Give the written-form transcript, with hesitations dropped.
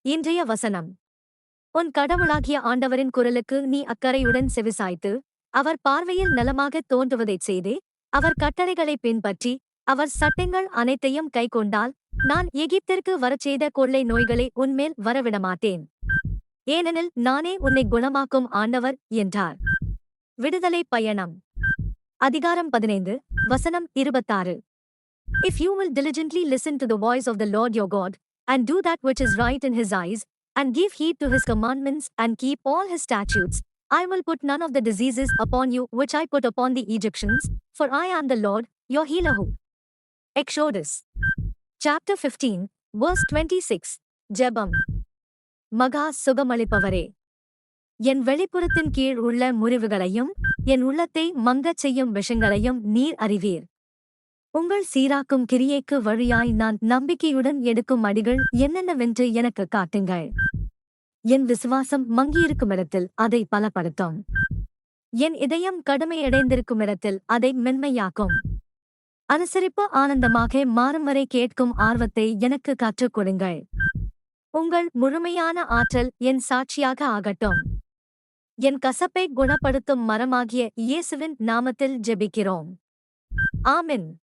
இன்றைய வசனம். உன் கடவுளாகிய ஆண்டவரின் குரலுக்கு நீ அக்கறையுடன் செவிசாய்த்து, அவர் பார்வையில் நலமாகத் தோன்றுவதைச் செய்தே, அவர் கட்டளைகளைப் பின்பற்றி, அவர் சட்டங்கள் அனைத்தையும் கைக்கொண்டால், நான் எகிப்திற்கு வரச்செய்த கொள்ளை நோய்களை உன்மேல் வரவிடமாட்டேன். ஏனெனில் நானே உன்னை குணமாக்கும் ஆண்டவர் என்றார். விடுதலை பயணம். அதிகாரம் 15, வசனம் 26. If you will diligently listen to the voice of the Lord your God, and do that which is right in his eyes, and give heed to his commandments, and keep all his statutes, I will put none of the diseases upon you which I put upon the Egyptians, for I am the Lord, your healer. Exodus. Chapter 15, verse 26. ஜெபம். மகா சுகமளிப்பவரே, என் வெளிப்புறத்தின் கீழ் உள்ள முறிவுகளையும் என் உள்ளத்தை மங்கச் செய்யும் விஷங்களையும் நீர் அறிவீர். உங்கள் சீராக்கும் கிரியைக்கு வழியாய் நான் நம்பிக்கையுடன் எடுக்கும் அடிகள் என்னென்னவென்று எனக்கு காட்டுங்கள். என் விசுவாசம் மங்கியிருக்குமிடத்தில் அதை பலப்படுத்தும். என் இதயம் கடுமையடைந்திருக்குமிடத்தில் அதை மென்மையாக்கும். அனுசரிப்பு ஆனந்தமாக மாறும் வரை கேட்கும் ஆர்வத்தை எனக்கு கற்றுக் கொடுங்கள். உங்கள் முழுமையான ஆற்றல் என் சாட்சியாக ஆகட்டும். என் கசப்பை குணப்படுத்தும் மரமாகிய இயேசுவின் நாமத்தில் ஜெபிக்கிறோம். ஆமென்.